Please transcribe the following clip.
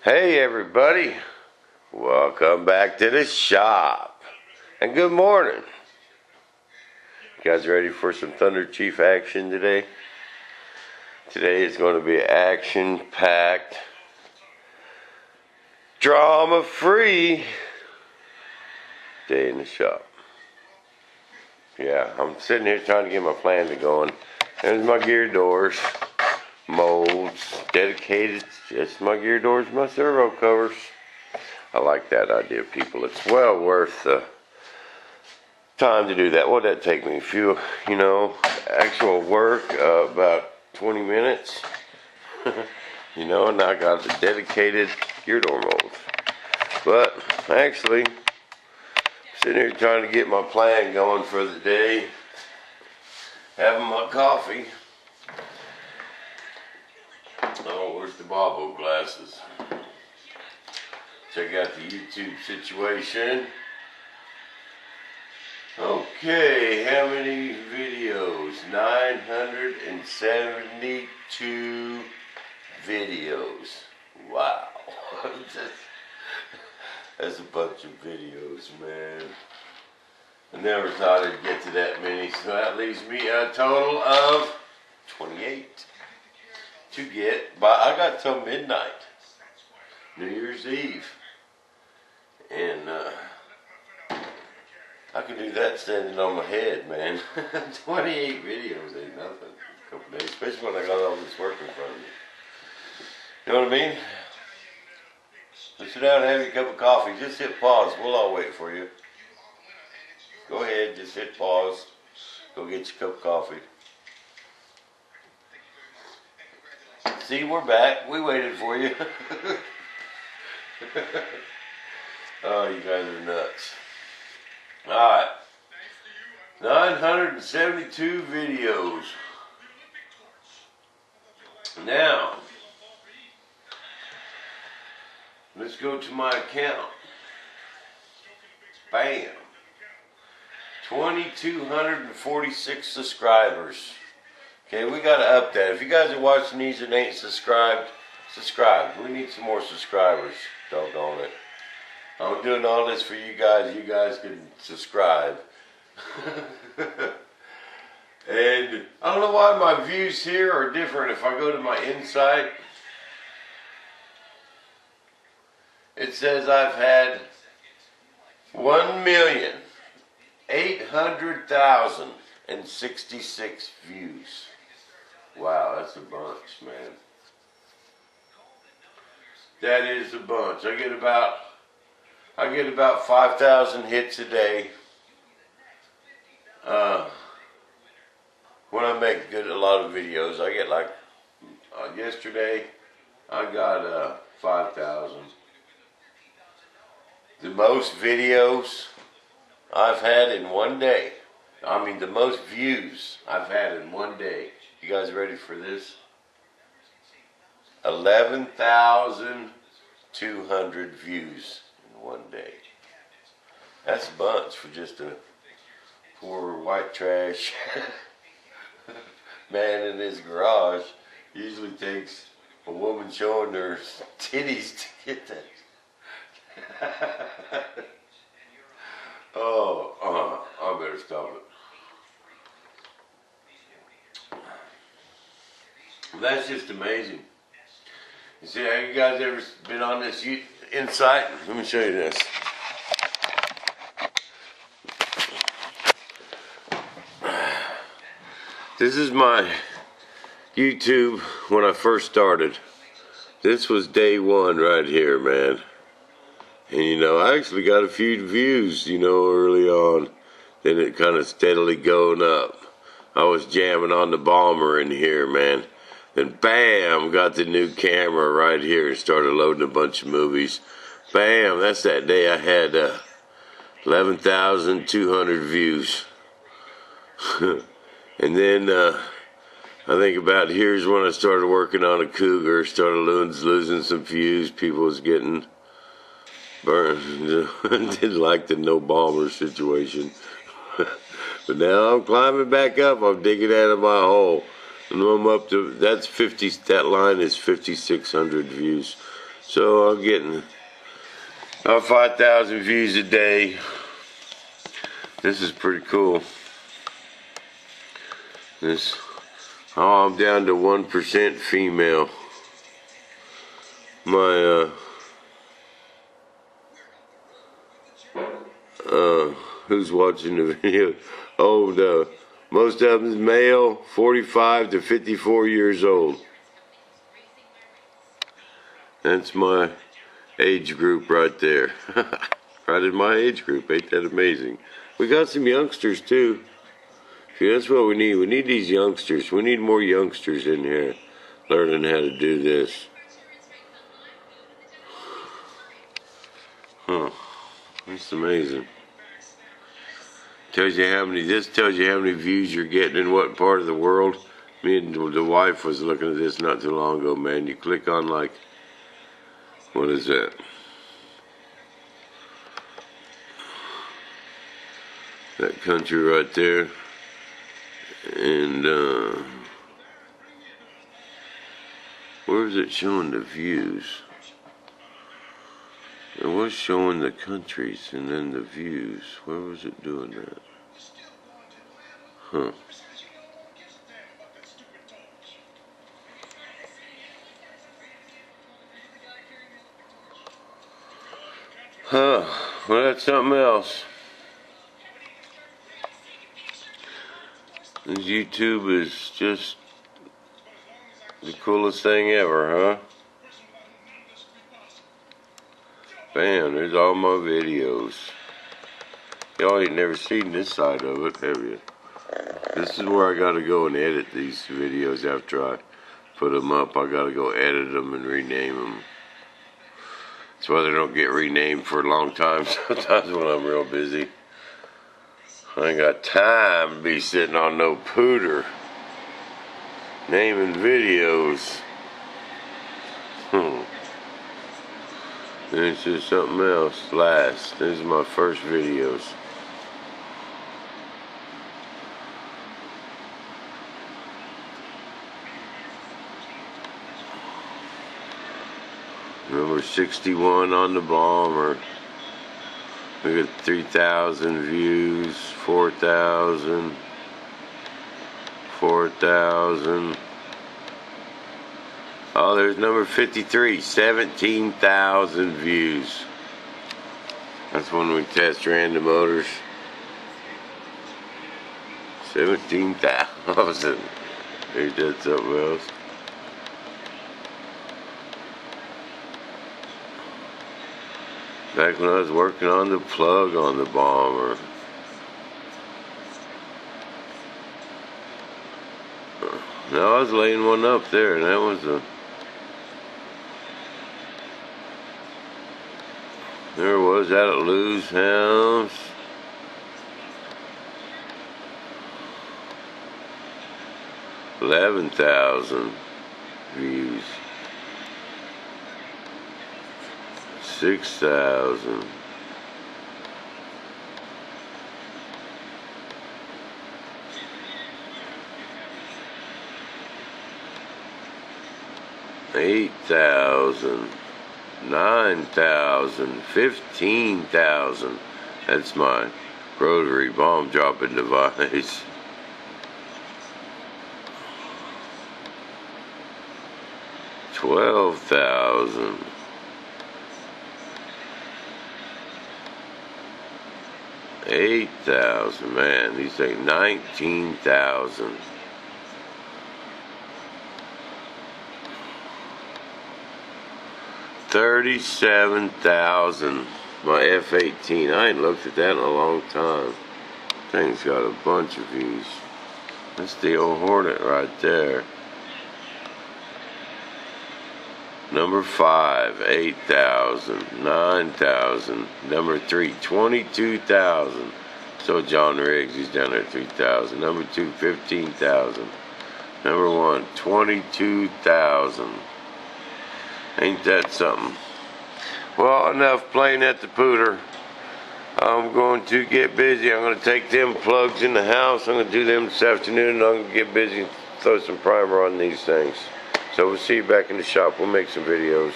Hey everybody, welcome back to the shop, and good morning. You guys ready for some Thunderchief action today? Today is going to be action-packed, drama-free day in the shop. Yeah, I'm sitting here trying to get my plan going. There's my gear doors, molds, dedicated, just my gear doors, my servo covers. I like that idea, people. It's well worth the time to do that. What would that take me? A few, actual work, about 20 minutes. And I got the dedicated gear door molds. But actually, sitting here trying to get my plan going for the day, having my coffee. Oh, where's the Bobo glasses? Check out the YouTube situation. Okay, how many videos? 972 videos. Wow. That's a bunch of videos, man. I never thought I'd get to that many, so that leaves me a total of 28 to get. But I got till midnight, New Year's Eve, and I can do that standing on my head, man. 28 videos ain't nothing. A couple days, especially when I got all this work in front of me. You know what I mean? So sit down and have your cup of coffee. Just hit pause. We'll all wait for you. Go ahead, just hit pause. Go get your cup of coffee. See, we're back. We waited for you. Oh, you guys are nuts. Alright. 972 videos. Now, let's go to my account. Bam. 2,246 subscribers. Okay, we gotta up that. If you guys are watching these and ain't subscribed, subscribe. We need some more subscribers. Doggone it. I'm doing all this for you guys. You guys can subscribe. And I don't know why my views here are different. If I go to my insight, it says I've had 1,800,066 views. Wow, that's a bunch, man. That is a bunch. I get about 5,000 hits a day. When I make a lot of videos, I get like yesterday I got 5,000. The most videos I've had in one day. I mean, the most views I've had in one day. You guys ready for this? 11,200 views in one day. That's a bunch for just a poor white trash man in his garage. Usually takes a woman showing her titties to get that. I better stop it. That's just amazing. You see, have you guys ever been on this insight? Let me show you this. This is my YouTube when I first started. This was day one right here, man. And I actually got a few views, early on. Then it kind of steadily going up. I was jamming on the bomber in here, man. Then bam, got the new camera right here and started loading a bunch of movies. Bam, that's that day I had 11,200 views. And then I think about here's when I started working on a Cougar, started losing some views. People was getting burned. Didn't like the no bomber situation. But now I'm climbing back up. I'm digging out of my hole. And I'm up to, that's 50, that line is 5,600 views. So I'm getting about 5,000 views a day. This is pretty cool. I'm down to 1% female. My who's watching the video? Oh, most of them is male, 45 to 54 years old. That's my age group right there. Right in my age group. Ain't that amazing? We got some youngsters too. See, that's what we need. We need these youngsters. We need more youngsters in here learning how to do this. Huh. That's amazing. Tells you how many, this tells you how many views you're getting in what part of the world. Me and the wife was looking at this not too long ago, man. You click on like, what is that? That country right there. And where is it showing the views? It was showing the countries and then the views. Where was it doing that? Huh. Huh. Well, that's something else. This YouTube is just the coolest thing ever, huh? Bam, there's all my videos. Y'all ain't never seen this side of it, have you? This is where I gotta go and edit these videos after I put them up. I gotta go edit them and rename them. That's why they don't get renamed for a long time sometimes when I'm real busy. I ain't got time to be sitting on no pooter naming videos. This is something else. Last. This is my first videos. Number 61 on the bomber. We got 3,000 views, 4,000, 4,000. Oh, there's number 53, 17,000 views. That's when we test random motors. 17,000. Ain't that something else? Back when I was working on the plug on the bomber. No, I was laying one up there, and that was a... There was that at Lou's house. $11,000 views. 6,000. $8,000. 9,000. 15,000. That's my rotary bomb dropping device. 12,000. 8,000, man, these things, 19,000. 37,000. My F-18. I ain't looked at that in a long time. Thing's got a bunch of views. That's the old Hornet right there. Number 5, 8,000, 9,000. Number 3, 22,000. So John Riggs, he's down there 3,000. Number 2, 15,000. Number 1, 22,000. Ain't that something? Well, enough playing at the pooter. I'm going to get busy. I'm going to take them plugs in the house. I'm going to do them this afternoon, and I'm going to get busy and throw some primer on these things. So we'll see you back in the shop. We'll make some videos.